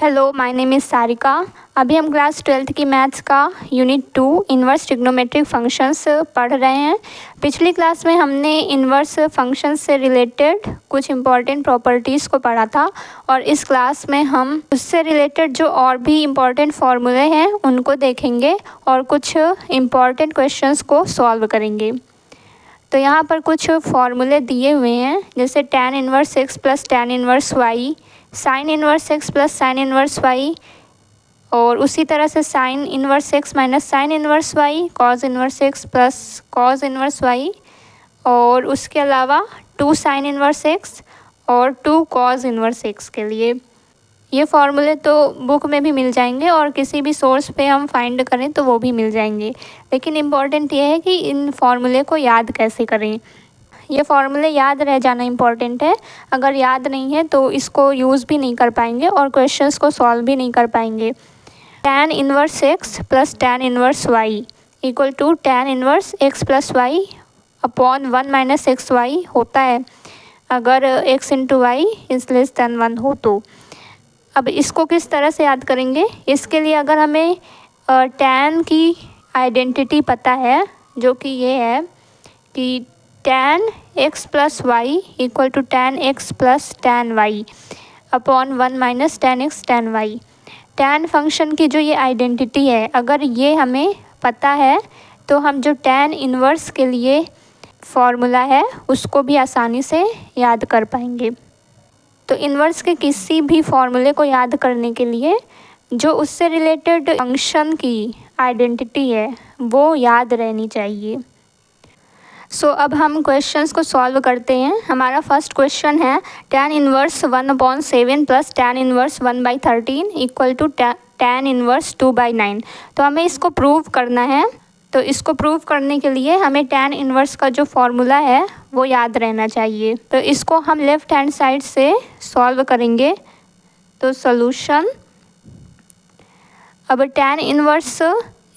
Hello, my name is Sarika. अभी हम class 12th की मैथ्स का यूनिट 2 इन्वर्स ट्रिग्नोमेट्रिक फंक्शंस पढ़ रहे हैं। पिछली क्लास में हमने इन्वर्स फंक्शंस से रिलेटेड कुछ इम्पॉर्टेंट प्रॉपर्टीज़ को पढ़ा था और इस क्लास में हम उससे रिलेटेड जो और भी इम्पॉर्टेंट फार्मूले हैं उनको देखेंगे और कुछ इम्पॉर्टेंट क्वेश्चंस को सॉल्व करेंगे। तो यहाँ पर कुछ फार्मूले दिए हुए हैं, जैसे tan inverse x plus tan inverse y, sine inverse x plus sine inverse y, और उसी तरह से sine inverse x minus sine inverse y, cause inverse x plus cos inverse y, और उसके अलावा 2 साइन इनवर्स x और 2 cause inverse x के लिए। ये फार्मूले तो बुक में भी मिल जाएंगे और किसी भी सोर्स पे हम फाइंड करें तो वो भी मिल जाएंगे, लेकिन इम्पॉर्टेंट ये है कि इन फार्मूले को याद कैसे करें। ये फार्मूले याद रह जाना इम्पॉर्टेंट है। अगर याद नहीं है तो इसको यूज़ भी नहीं कर पाएंगे और क्वेश्चंस को सॉल्व भी नहीं कर पाएंगे। tan inverse x plus tan inverse y equal to tan inverse x plus y upon 1 minus x y होता है अगर x into y is less than 1 हो तो। अब इसको किस तरह से याद करेंगे, इसके लिए अगर हमें tan की आइडेंटिटी पता है, जो कि ये है कि tan x plus y equal to tan x plus tan y upon 1 minus tan x tan y। tan function की जो ये आइडेंटिटी है, अगर ये हमें पता है तो हम जो tan इन्वर्स के लिए फॉर्मूला है उसको भी आसानी से याद कर पाएंगे। तो इन्वर्स के किसी भी फॉर्मूले को याद करने के लिए जो उससे रिलेटेड फंक्शन की आइडेंटिटी है वो याद रहनी चाहिए। सो अब हम क्वेश्चंस को सॉल्व करते हैं। हमारा फर्स्ट क्वेश्चन है tan inverse 1/7 plus tan inverse 1/13 equal to tan inverse 2/9। तो हमें इसको प्रूव करना है। तो इसको प्रूव करने के लिए हमें tan इन्वर्स का जो फॉर्मूला है वो याद रहना चाहिए। तो इसको हम लेफ़्ट हैंड साइड से सॉल्व करेंगे। तो सॉल्यूशन, अब tan inverse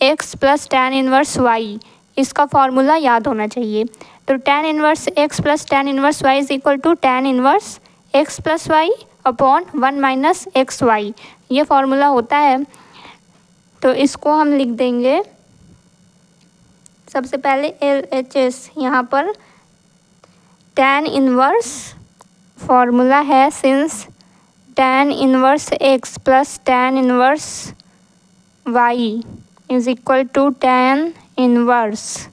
x plus tan inverse y इसका फॉर्मूला याद होना चाहिए। तो tan inverse x plus tan inverse y is equal to tan inverse x plus y upon 1 minus x y, ये फार्मूला होता है। तो इसको हम लिख देंगे सबसे पहले LHS। यहाँ पर tan इन्वर्स फार्मूला है, since tan inverse x plus tan inverse y is equal to tan inverse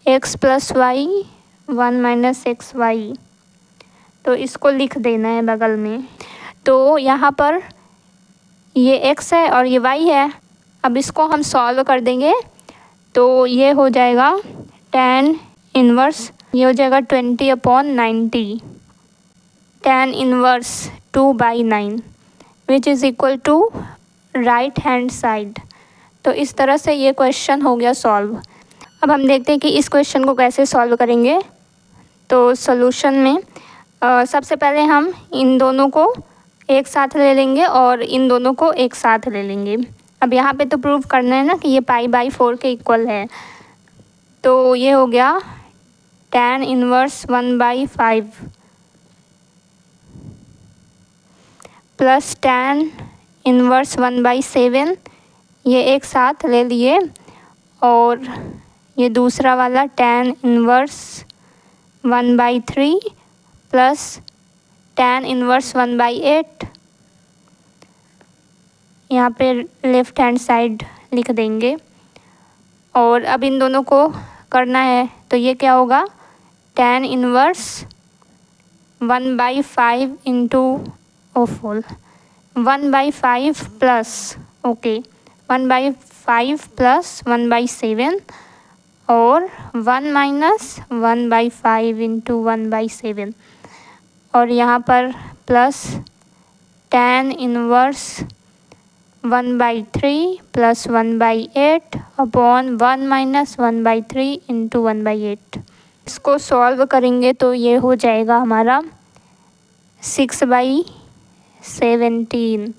x plus y 1 minus x y. तो इसको लिख देना है बगल में। तो यहाँ पर ये x है और ये y है। अब इसको हम सॉल्व कर देंगे तो ये हो जाएगा tan इन्वर्स, ये हो जाएगा 20/90 tan inverse 2/9 which is equal to right hand side. तो इस तरह से ये क्वेश्चन हो गया सॉल्व। अब हम देखते हैं कि इस क्वेश्चन को कैसे सॉल्व करेंगे। तो सॉल्यूशन में सबसे पहले हम इन दोनों को एक साथ ले लेंगे और इन दोनों को एक साथ ले लेंगे। अब यहाँ पे तो प्रूव करना है ना कि ये π/4 के इक्वल है। तो ये हो गया tan inverse 1/5 plus tan inverse 1/7, ये एक साथ ले लिए, और ये दूसरा वाला tan inverse 1/3 plus tan inverse 1/8, यहाँ पे लेफ़्ट हैंड साइड लिख देंगे। और अब इन दोनों को करना है तो ये क्या होगा, tan inverse 1/5 into 1/5 plus 1/5 plus 1/7 और 1 माइनस 1/5 इंटू 1/7, और यहाँ पर plus tan inverse 1/3 plus 1/8 upon 1 minus 1/3 into 1/8। इसको सॉल्व करेंगे तो ये हो जाएगा हमारा 6/17,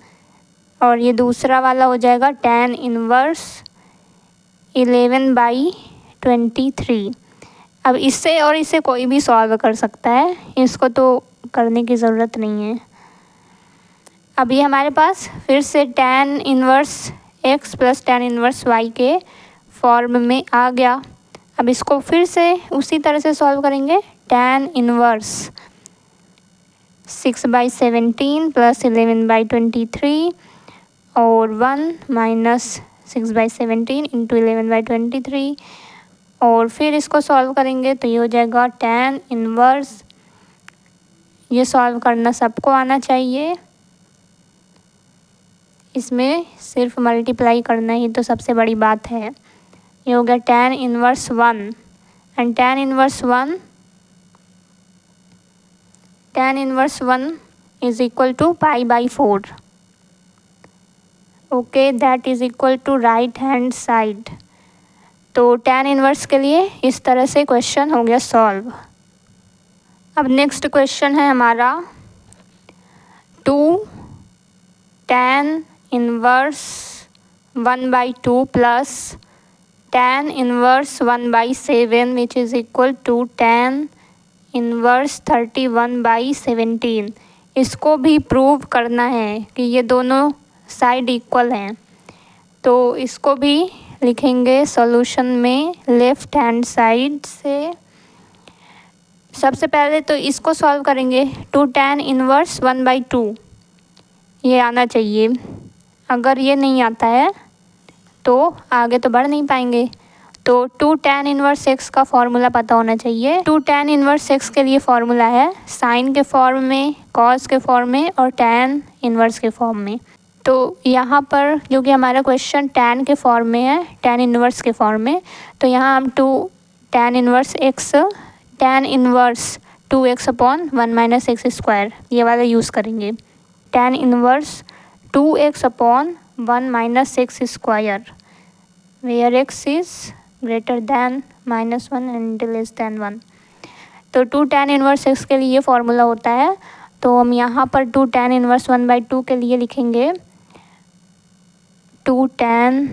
और ये दूसरा वाला हो जाएगा tan इन्वर्स 11/23। अब इससे और इसे कोई भी सॉल्व कर सकता है, इसको तो करने की ज़रूरत नहीं है। अब ये हमारे पास फिर से tan inverse x plus tan inverse y के फॉर्म में आ गया। अब इसको फिर से उसी तरह से सॉल्व करेंगे। tan इन्वर्स 6/17 प्लस 11/23 और 1 माइनस 6/17 इंटू 11/23 और फिर इसको सॉल्व करेंगे तो ये हो जाएगा tan इन्वर्स। ये सॉल्व करना सबको आना चाहिए, इसमें सिर्फ मल्टीप्लाई करना ही तो सबसे बड़ी बात है। ये हो गया tan inverse 1 and tan inverse 1 is equal to π/4। Okay, that is equal to right hand side. तो tan इन्वर्स के लिए इस तरह से क्वेश्चन हो गया सॉल्व। अब नेक्स्ट क्वेश्चन है हमारा 2 tan inverse 1/2 plus tan inverse 1/7 which is equal to tan inverse 31/17। इसको भी प्रूव करना है कि ये दोनों साइड इक्वल हैं, तो इसको भी लिखेंगे सॉल्यूशन में लेफ़्ट हैंड साइड से। सबसे पहले तो इसको सॉल्व करेंगे। 2 tan इन्वर्स 1/2 ये आना चाहिए। अगर ये नहीं आता है तो आगे तो बढ़ नहीं पाएंगे। तो 2 tan इन्वर्स x का फॉर्मूला पता होना चाहिए। 2 tan इन्वर्स x के लिए फॉर्मूला है साइन के फॉर्म में, कॉस के फॉर्म में और tan इन्वर्स के फॉर्म में। तो यहाँ पर जो कि हमारा क्वेश्चन tan के फॉर्म में है, tan इन्वर्स के फॉर्म में, तो यहाँ हम 2 tan inverse 2x upon 1 minus x square ये वाला यूज़ करेंगे। tan inverse 2x upon 1 minus x square where x is greater than -1 and less than 1। तो 2 tan इन्वर्स x के लिए ये फॉर्मूला होता है। तो हम यहाँ पर 2 tan इन्वर्स 1/2 के लिए लिखेंगे 2 tan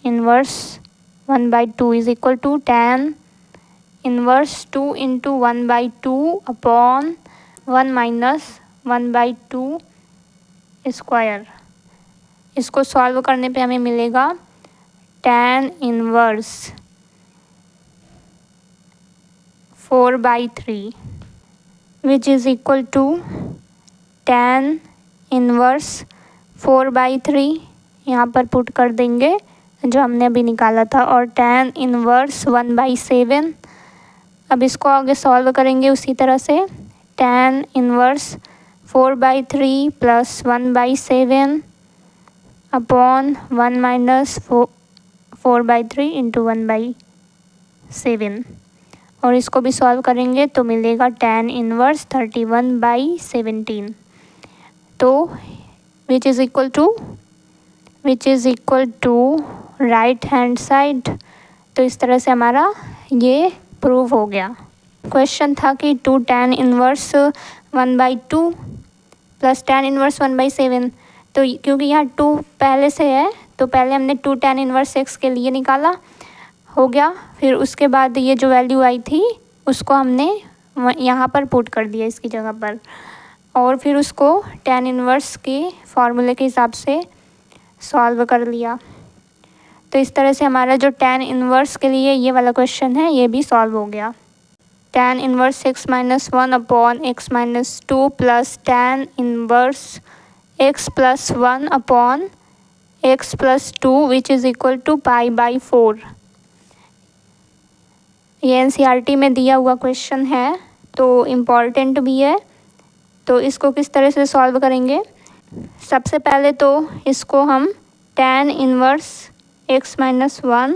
inverse 1/2 is equal to tan inverse 2 into 1/2 upon 1 minus 1/2 square. इसको सॉल्व करने पे हमें मिलेगा tan inverse 4/3 which is equal to tan inverse 4/3 यहाँ पर पुट कर देंगे जो हमने अभी निकाला था, और tan इन्वर्स 1/7। अब इसको आगे सॉल्व करेंगे उसी तरह से। tan inverse 4/3 plus 1/7 upon 1 minus 4/3 into 1/7 और इसको भी सॉल्व करेंगे तो मिलेगा tan इन्वर्स 31/17। तो which is equal to right hand side. तो इस तरह से हमारा ये प्रूव हो गया। क्वेश्चन था कि 2 tan inverse 1/2 plus tan inverse 1/7। तो क्योंकि यहाँ 2 पहले से है तो पहले हमने 2 tan इन्वर्स x के लिए निकाला, हो गया। फिर उसके बाद ये जो वैल्यू आई थी उसको हमने यहाँ पर पुट कर दिया इसकी जगह पर, और फिर उसको tan इन्वर्स के फॉर्मूले के हिसाब से सॉल्व कर लिया। तो इस तरह से हमारा जो tan इन्वर्स के लिए ये वाला क्वेश्चन है ये भी सॉल्व हो गया। tan inverse x minus 1 upon x minus 2 plus tan inverse x plus 1 upon x plus 2 which is equal to π/4। ये NCERT में दिया हुआ क्वेश्चन है तो इम्पॉर्टेंट भी है। तो इसको किस तरह से सॉल्व करेंगे। सबसे पहले तो इसको हम tan inverse x minus 1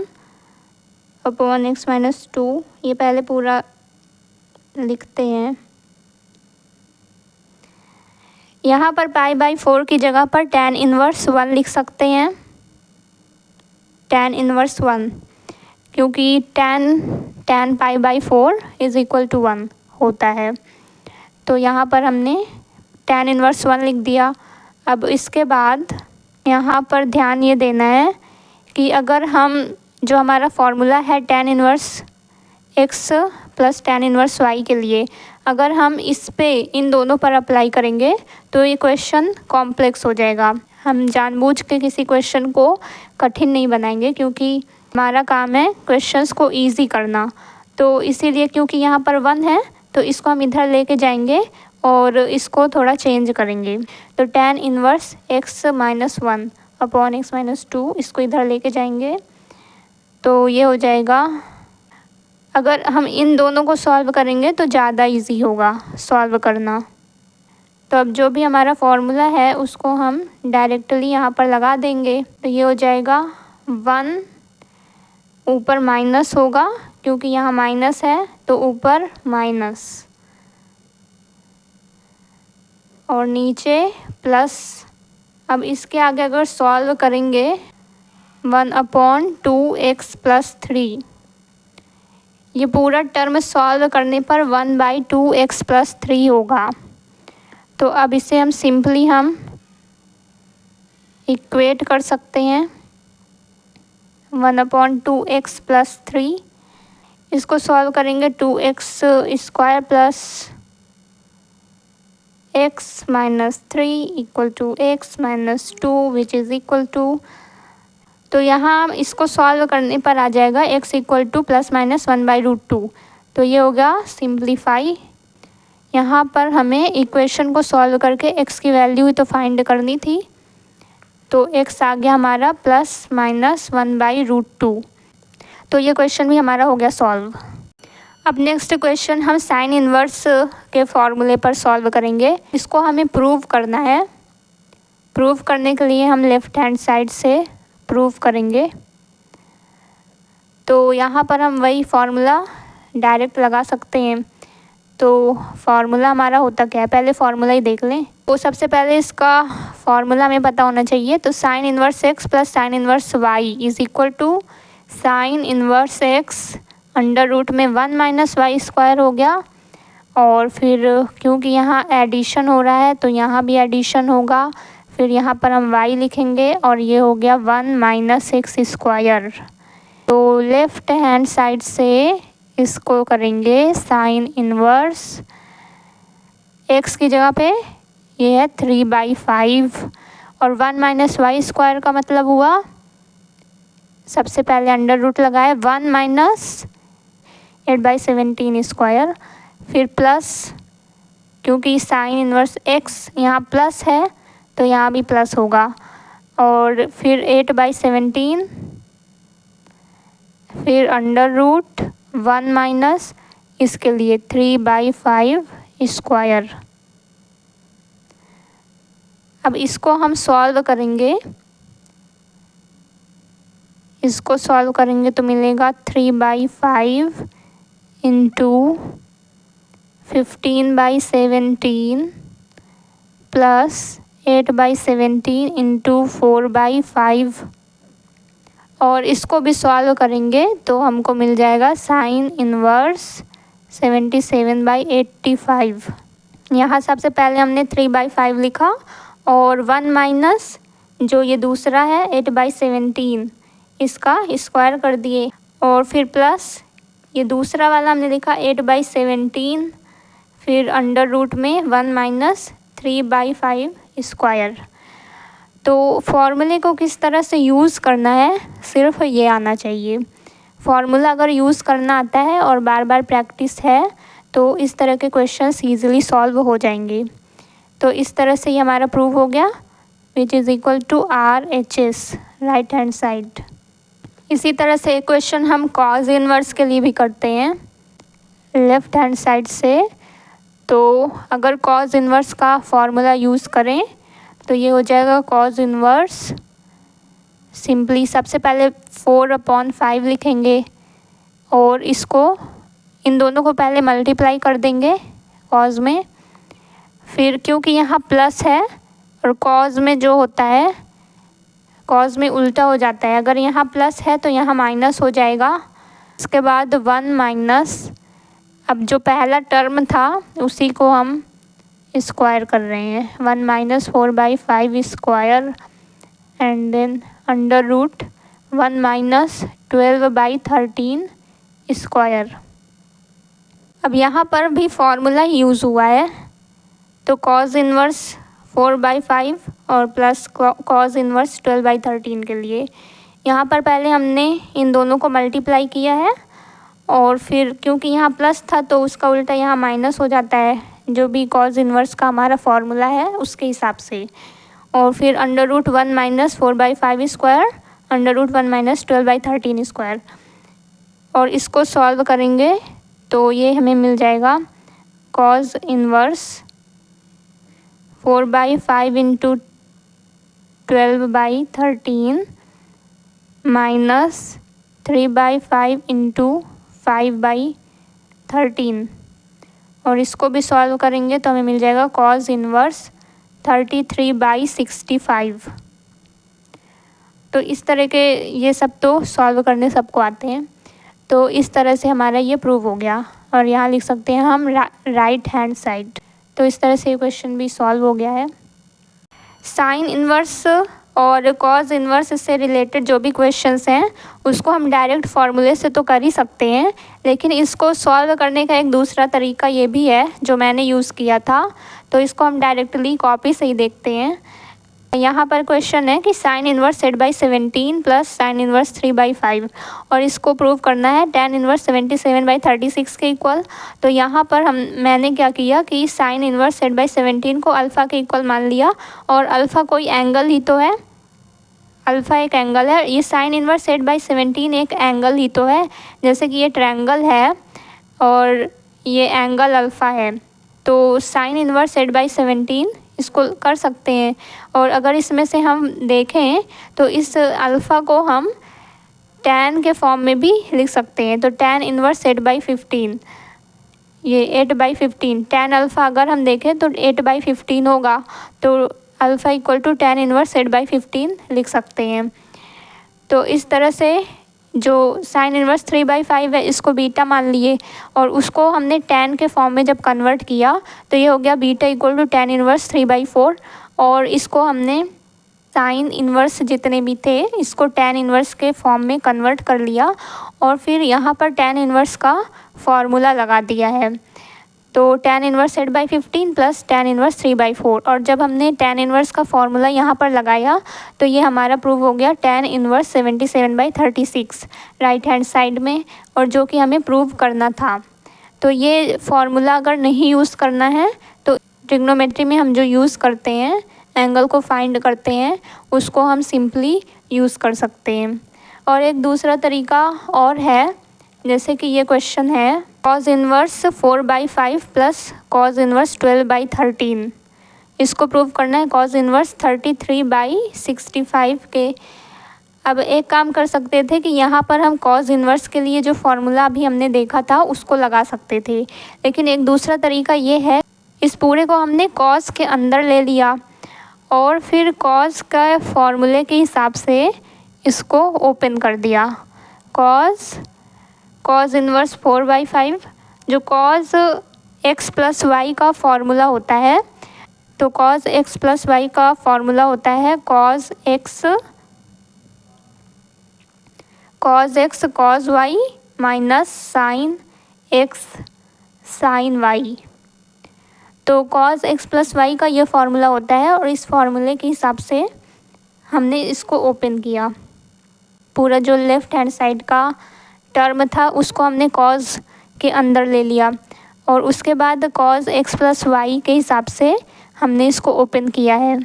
upon x minus 2 ये पहले पूरा लिखते हैं। यहाँ पर π/4 की जगह पर tan इन्वर्स 1 लिख सकते हैं, tan इन्वर्स 1, क्योंकि tan π/4 इज़ इक्वल टू 1 होता है। तो यहाँ पर हमने tan इन्वर्स 1 लिख दिया। अब इसके बाद यहाँ पर ध्यान ये देना है कि अगर हम जो हमारा फॉर्मूला है tan inverse x plus tan inverse y के लिए, अगर हम इस पे इन दोनों पर अप्लाई करेंगे तो ये क्वेश्चन कॉम्प्लेक्स हो जाएगा। हम जानबूझ के किसी क्वेश्चन को कठिन नहीं बनाएंगे, क्योंकि हमारा काम है क्वेश्चंस को इजी करना। तो इसीलिए क्योंकि यहाँ पर 1 है तो इसको हम इधर लेके जाएंगे और इसको थोड़ा चेंज करेंगे। तो tan inverse x minus 1 upon x minus 2 इसको इधर लेके जाएंगे तो ये हो जाएगा। अगर हम इन दोनों को सॉल्व करेंगे तो ज़्यादा इजी होगा सॉल्व करना। तो अब जो भी हमारा फॉर्मूला है उसको हम डायरेक्टली यहाँ पर लगा देंगे। तो ये हो जाएगा 1, ऊपर माइनस होगा क्योंकि यहाँ माइनस है तो ऊपर माइनस, और नीचे प्लस। अब इसके आगे अगर सॉल्व करेंगे 1/2x + 3, ये पूरा टर्म सॉल्व करने पर 1/2x + 3 होगा। तो अब इसे हम सिंपली इक्वेट कर सकते हैं 1/2x + 3। इसको सॉल्व करेंगे 2x² + x minus 3 = x minus 2 which is equal to. तो यहाँ इसको सॉल्व करने पर आ जाएगा x = ±1/√2। तो ये होगा सिंप्लीफाई। यहाँ पर हमें इक्वेशन को सॉल्व करके x की वैल्यू ही तो फाइंड करनी थी, तो x आ गया हमारा ±1/√2। तो ये क्वेश्चन भी हमारा हो गया सॉल्व। अब नेक्स्ट क्वेश्चन हम साइन इन्वर्स के फॉर्मूले पर सॉल्व करेंगे। इसको हमें प्रूव करना है। प्रूव करने के लिए हम लेफ़्ट हैंड साइड से प्रूव करेंगे। तो यहाँ पर हम वही फार्मूला डायरेक्ट लगा सकते हैं। तो फार्मूला हमारा होता क्या है, पहले फार्मूला ही देख लें। तो सबसे पहले इसका फार्मूला हमें पता होना चाहिए। तो sine inverse x + sine inverse y is equal to sine inverse x √ में 1 - y² हो गया। और फिर क्योंकि यहाँ एडिशन हो रहा है तो यहाँ भी एडिशन होगा। फिर यहाँ पर हम y लिखेंगे और ये हो गया 1 - x²। तो लेफ़्ट हैंड साइड से इसको करेंगे साइन इन्वर्स x की जगह पे ये है 3/5 और 1 - y² का मतलब हुआ, सबसे पहले √ लगाए 1 - 8/17²। फिर प्लस, क्योंकि साइन इन्वर्स x यहाँ प्लस है तो यहाँ भी प्लस होगा। और फिर 8/17, फिर √ इसके लिए 3/5²। अब इसको हम सॉल्व करेंगे। इसको सॉल्व करेंगे तो मिलेगा 3/5 × 15/17 + 8/17 × 4/5। और इसको भी सॉल्व करेंगे तो हमको मिल जाएगा साइन इन्वर्स 77/85। यहाँ सबसे पहले हमने 3/5 लिखा और 1 - जो ये दूसरा है 8/17 इसका स्क्वायर कर दिए, और फिर प्लस ये दूसरा वाला हमने लिखा 8/17, फिर √ में 1 - 3/5²। तो फॉर्मूले को किस तरह से यूज़ करना है सिर्फ ये आना चाहिए। फॉर्मूला अगर यूज़ करना आता है और बार बार प्रैक्टिस है तो इस तरह के क्वेश्चंस ईज़िली सॉल्व हो जाएंगे। तो इस तरह से ये हमारा प्रूव हो गया which is equal to RHS right hand side. इसी तरह से एक क्वेश्चन हम कॉज इन्वर्स के लिए भी करते हैं लेफ़्ट हैंड साइड से। तो अगर कॉज इन्वर्स का फॉर्मूला यूज़ करें तो ये हो जाएगा कॉज इन्वर्स, सिंपली सबसे पहले 4/5 लिखेंगे और इसको इन दोनों को पहले मल्टीप्लाई कर देंगे कॉज में। फिर क्योंकि यहाँ प्लस है और कॉज में जो होता है कॉज में उल्टा हो जाता है, अगर यहाँ प्लस है तो यहाँ माइनस हो जाएगा। इसके बाद 1 - अब जो पहला टर्म था उसी को हम स्क्वायर कर रहे हैं 1 - 4/5² एंड देन √ 1 - 12/13²। अब यहाँ पर भी फॉर्मूला यूज़ हुआ है, तो कॉज इन्वर्स 4/5 और प्लस कॉज इन्वर्स 12/13 के लिए यहाँ पर पहले हमने इन दोनों को मल्टीप्लाई किया है, और फिर क्योंकि यहाँ प्लस था तो उसका उल्टा यहाँ माइनस हो जाता है, जो भी कॉज इन्वर्स का हमारा फॉर्मूला है उसके हिसाब से। और फिर √1 - 4/5 स्क्वायर √1 - 12/13 स्क्वायर, और इसको सॉल्व करेंगे तो ये हमें मिल जाएगा कॉज इन्वर्स 4/5 × 12/13 माइनस 3/5 × 5/13, और इसको भी सॉल्व करेंगे तो हमें मिल जाएगा कॉज इन्वर्स 33/65। तो इस तरह के ये सब तो सॉल्व करने सबको आते हैं। तो इस तरह से हमारा ये प्रूव हो गया, और यहाँ लिख सकते हैं हम राइट हैंड साइड। तो इस तरह से ये क्वेश्चन भी सॉल्व हो गया है। साइन इन्वर्स और कॉज इन्वर्स से रिलेटेड जो भी क्वेश्चंस हैं उसको हम डायरेक्ट फार्मूले से तो कर ही सकते हैं, लेकिन इसको सॉल्व करने का एक दूसरा तरीका ये भी है जो मैंने यूज़ किया था। तो इसको हम डायरेक्टली कॉपी से ही देखते हैं। यहाँ पर क्वेश्चन है कि sign inverse 8/17 plus sign inverse 3/5, और इसको प्रूव करना है tan इन्वर्स 77/36 के इक्वल। तो यहाँ पर मैंने क्या किया कि साइन इन्वर्स 8/17 को अल्फ़ा के इक्वल मान लिया, और अल्फ़ा कोई एंगल ही तो है, अल्फ़ा एक एंगल है। ये साइन इन्वर्स 8/17 एक एंगल ही तो है, जैसे कि ये ट्रायंगल है और ये एंगल अल्फ़ा है। तो साइन इन्वर्स 8/17 इसको कर सकते हैं, और अगर इसमें से हम देखें तो इस अल्फ़ा को हम tan के फॉर्म में भी लिख सकते हैं। तो tan इन्वर्स 8/15, ये 8/15 tan अल्फ़ा अगर हम देखें तो 8/15 होगा, तो alpha equal to tan inverse 8/15 लिख सकते हैं। तो इस तरह से जो साइन इन्वर्स 3/5 है इसको बीटा मान लिए, और उसको हमने tan के फॉर्म में जब कन्वर्ट किया तो ये हो गया beta equal to tan inverse 3/4, और इसको हमने साइन इन्वर्स जितने भी थे इसको tan इन्वर्स के फॉर्म में कन्वर्ट कर लिया, और फिर यहाँ पर tan इन्वर्स का फॉर्मूला लगा दिया है। तो tan inverse 8/15 plus tan inverse 3/4, और जब हमने tan इन्वर्स का फॉर्मूला यहाँ पर लगाया तो ये हमारा प्रूव हो गया tan inverse 77/36 right hand side में, और जो कि हमें प्रूव करना था। तो ये फॉर्मूला अगर नहीं यूज़ करना है तो ट्रिग्नोमेट्री में हम जो यूज़ करते हैं एंगल को फाइंड करते हैं उसको हम सिंपली यूज़ कर सकते हैं। और एक दूसरा तरीका और है, जैसे कि ये क्वेश्चन है cause inverse 4/5 plus cos inverse 12/13, इसको प्रूव करना है कॉज इन्वर्स 33/65 के। अब एक काम कर सकते थे कि यहाँ पर हम कॉज इन्वर्स के लिए जो फॉर्मूला अभी हमने देखा था उसको लगा सकते थे, लेकिन एक दूसरा तरीका ये है, इस पूरे को हमने कॉज के अंदर ले लिया और फिर कॉज का फॉर्मूले के हिसाब से इसको ओपन कर दिया। कॉज इन्वर्स 4/5, जो कॉज x + y का फॉर्मूला होता है, तो कॉज x + y का फॉर्मूला होता है cos x cos y minus sine x sine y। तो कॉज x + y का ये फॉर्मूला होता है, और इस फॉर्मूले के हिसाब से हमने इसको ओपन किया। पूरा जो लेफ़्ट हैंड साइड का टर्म था उसको हमने कॉज के अंदर ले लिया, और उसके बाद कॉज x + y के हिसाब से हमने इसको ओपन किया है।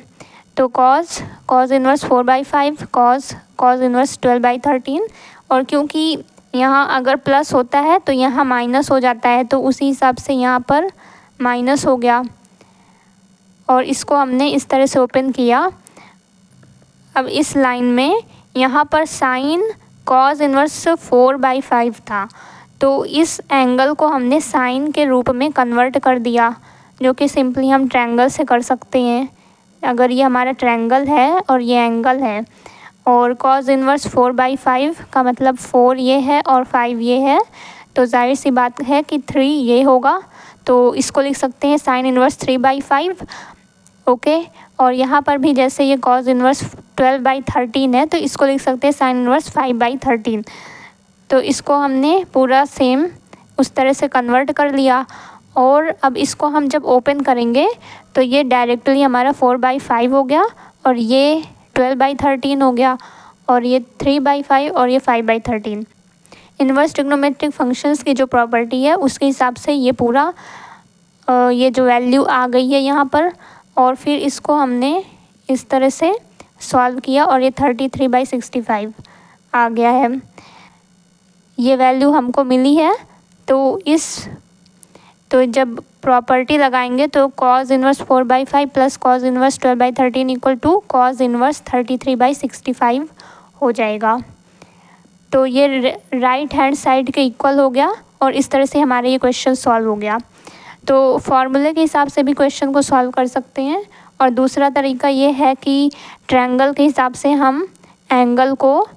तो कॉज इन्वर्स 4/5 कॉज इन्वर्स 12/13, और क्योंकि यहाँ अगर प्लस होता है तो यहाँ माइनस हो जाता है, तो उसी हिसाब से यहाँ पर माइनस हो गया, और इसको हमने इस तरह से ओपन किया। अब इस लाइन में यहाँ पर साइन कॉज इन्वर्स 4/5 था, तो इस एंगल को हमने साइन के रूप में कन्वर्ट कर दिया, जो कि सिंपली हम ट्रायंगल से कर सकते हैं। अगर ये हमारा ट्रायंगल है और ये एंगल है, और कॉज इन्वर्स 4/5 का मतलब 4 ये है और 5 ये है, तो जाहिर सी बात है कि 3 ये होगा, तो इसको लिख सकते हैं साइन इन्वर्स 3/5। ओके, और यहाँ पर भी जैसे ये कॉज इन्वर्स 12/13 है, तो इसको लिख सकते हैं साइन इन्वर्स 5/13। तो इसको हमने पूरा सेम उस तरह से कन्वर्ट कर लिया। और अब इसको हम जब ओपन करेंगे तो ये डायरेक्टली हमारा 4/5 हो गया, और ये 12/13 हो गया, और ये 3/5 और ये 5/13। इन्वर्स ट्रिग्नोमेट्रिक फंक्शंस की जो प्रॉपर्टी है उसके हिसाब से ये पूरा ये जो वैल्यू आ गई है यहाँ पर, और फिर इसको हमने इस तरह से सॉल्व किया और ये 33/65 आ गया है। ये वैल्यू हमको मिली है। तो जब प्रॉपर्टी लगाएंगे तो cos inverse 4/5 plus cos inverse 12/13 equal to cos inverse 33/65 हो जाएगा। तो ये राइट हैंड साइड के इक्वल हो गया, और इस तरह से हमारा ये क्वेश्चन सॉल्व हो गया। तो फॉर्मूले के हिसाब से भी क्वेश्चन को सॉल्व कर सकते हैं। और दूसरा तरीका ये है कि ट्रायंगल के हिसाब से हम एंगल को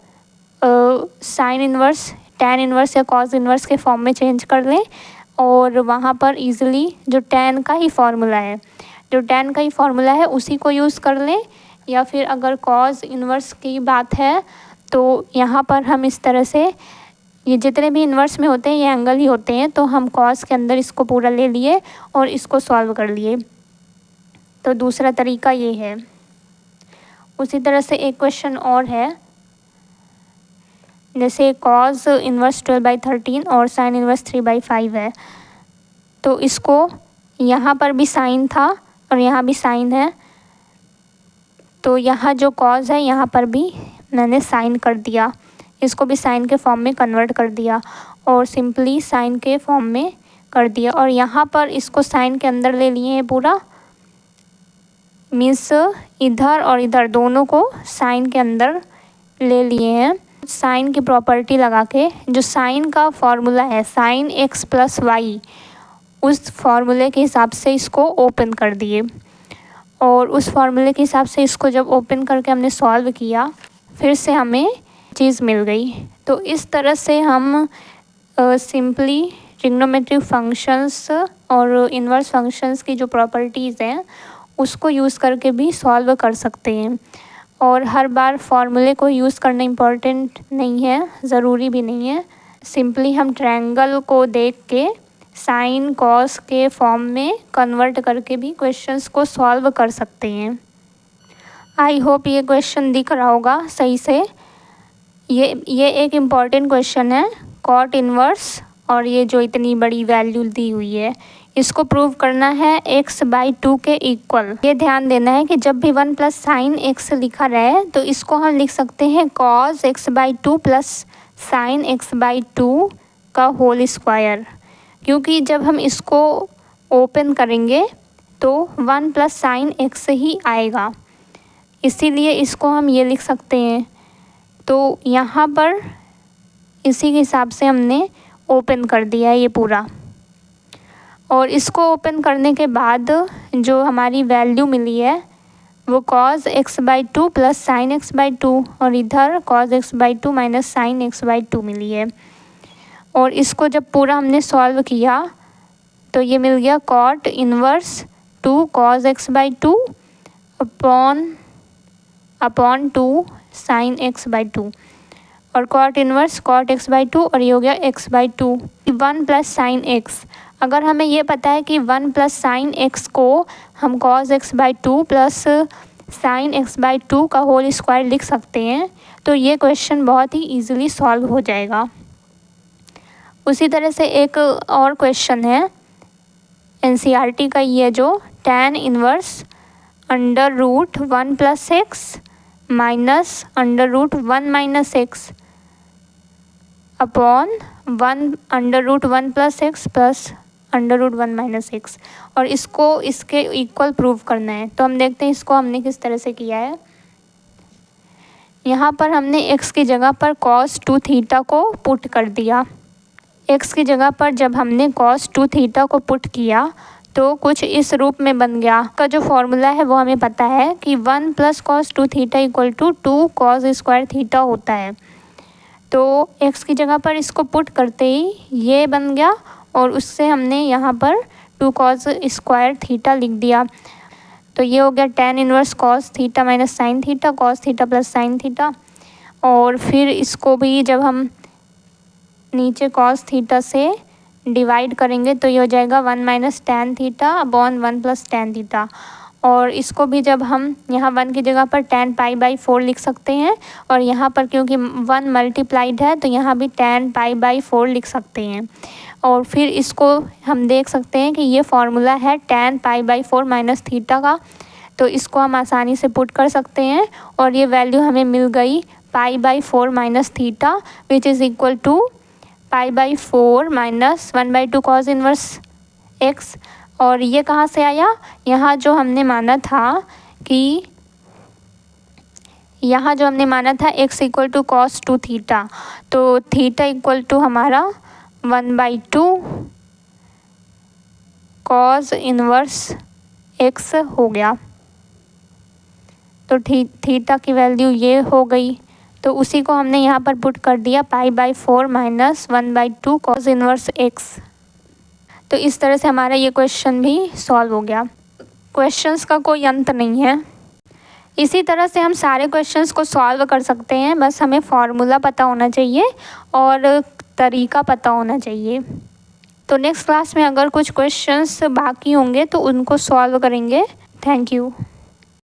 साइन इन्वर्स, tan इन्वर्स या cos इन्वर्स के फॉर्म में चेंज कर लें, और वहाँ पर इजीली जो tan का ही फार्मूला है उसी को यूज़ कर लें। या फिर अगर cos इन्वर्स की बात है तो यहाँ पर हम इस तरह से, ये जितने भी इन्वर्स में होते हैं ये एंगल ही होते हैं, तो हम cos के अंदर इसको पूरा ले लिए और इसको सॉल्व कर लिए। तो दूसरा तरीका ये है। उसी तरह से एक क्वेश्चन और है, जैसे cos इन्वर्स 12/13 और sin इन्वर्स 3/5 है। तो इसको यहाँ पर भी साइन था और यहाँ भी साइन है, तो यहाँ जो cos है यहाँ पर भी मैंने साइन कर दिया, इसको भी साइन के फॉर्म में कन्वर्ट कर दिया और सिंपली साइन के फॉर्म में कर दिया। और यहाँ पर इसको साइन के अंदर ले लिए हैं पूरा, मीन्स इधर और इधर दोनों को साइन के अंदर ले लिए हैं। साइन की प्रॉपर्टी लगा के जो साइन का फॉर्मूला है साइन x प्लस वाई, उस फॉर्मूले के हिसाब से इसको ओपन कर दिए, और उस फॉर्मूले के हिसाब से इसको जब ओपन करके हमने सॉल्व किया फिर से हमें चीज़ मिल गई। तो इस तरह से हम सिंपली ट्रिग्नोमेट्रिक फंक्शंस और इन्वर्स फंक्शंस की जो प्रॉपर्टीज़ हैं उसको यूज़ करके भी सॉल्व कर सकते हैं। और हर बार फॉर्मूले को यूज़ करना इम्पॉर्टेंट नहीं है, ज़रूरी भी नहीं है। सिंपली हम ट्रायंगल को देख के साइन कॉस के फॉर्म में कन्वर्ट करके भी क्वेश्चंस को सॉल्व कर सकते हैं। आई होप ये क्वेश्चन दिख रहा होगा सही से। ये एक इम्पॉर्टेंट क्वेश्चन है, कॉट इन्वर्स, और ये जो इतनी बड़ी वैल्यू दी हुई है इसको प्रूव करना है x/2 के इक्वल। ये ध्यान देना है कि जब भी 1 प्लस साइन x लिखा रहे तो इसको हम लिख सकते हैं cos x/2 plus sign x/2 का होल स्क्वायर, क्योंकि जब हम इसको ओपन करेंगे तो 1 प्लस साइन x ही आएगा, इसीलिए इसको हम ये लिख सकते हैं। तो यहाँ पर इसी के हिसाब से हमने ओपन कर दिया है ये पूरा, और इसको ओपन करने के बाद जो हमारी वैल्यू मिली है वो cos x/2 plus sign x/2, और इधर cos x/2 minus sign x/2 मिली है। और इसको जब पूरा हमने सॉल्व किया तो ये मिल गया cot inverse 2 cos x/2 upon 2 sine x/2, और cot इन्वर्स cot x/2, और ये हो गया x/2 1 प्लस साइन x। अगर हमें ये पता है कि 1 प्लस साइन x को हम cos x/2 plus sign x/2 का होल स्क्वायर लिख सकते हैं, तो ये क्वेश्चन बहुत ही ईजिली सॉल्व हो जाएगा। उसी तरह से एक और क्वेश्चन है NCERT का, ये जो tan inverse √1 plus x minus √1 minus x upon 1 √1 plus x plus √1 minus x, और इसको इसके इक्वल प्रूव करना है। तो हम देखते हैं इसको हमने किस तरह से किया है। यहाँ पर हमने x की जगह पर cos 2 थीटा को पुट कर दिया। x की जगह पर जब हमने cos 2 थीटा को पुट किया तो कुछ इस रूप में बन गया। का जो फॉर्मूला है वो हमें पता है कि 1 plus cos 2 theta equal to 2 cos square theta होता है। तो x की जगह पर इसको पुट करते ही ये बन गया, और उससे हमने यहाँ पर 2 cos स्क्वायर थीटा लिख दिया। तो ये हो गया tan inverse cos theta minus sine theta, cos theta plus sine theta. और फिर इसको भी जब हम नीचे cos थीटा से डिवाइड करेंगे तो ये हो जाएगा 1 minus tan theta upon 1 plus tan theta. और इसको भी जब हम यहाँ 1 की जगह पर tan पाई बाई 4 लिख सकते हैं, और यहाँ पर क्योंकि 1 मल्टीप्लाइड है तो यहाँ भी tan पाई बाई 4 लिख सकते हैं। और फिर इसको हम देख सकते हैं कि ये फार्मूला है tan pi by 4 minus theta का, तो इसको हम आसानी से पुट कर सकते हैं और ये वैल्यू हमें मिल गई pi by 4 minus theta which is equal to pi by 4 minus 1/2 cos inverse x। और ये कहाँ से आया, यहाँ जो हमने माना था कि x इक्वल टू कॉस 2 थीटा, तो थीटा इक्वल टू हमारा 1/2 कॉस इनवर्स x हो गया। तो थीटा की वैल्यू ये हो गई, तो उसी को हमने यहाँ पर पुट कर दिया पाई by 4 minus 1/2 cos inverse x। तो इस तरह से हमारा ये क्वेश्चन भी सॉल्व हो गया। क्वेश्चंस का कोई अंत नहीं है, इसी तरह से हम सारे क्वेश्चंस को सॉल्व कर सकते हैं, बस हमें फार्मूला पता होना चाहिए और तरीका पता होना चाहिए। तो नेक्स्ट क्लास में अगर कुछ क्वेश्चंस बाकी होंगे तो उनको सॉल्व करेंगे। Thank you.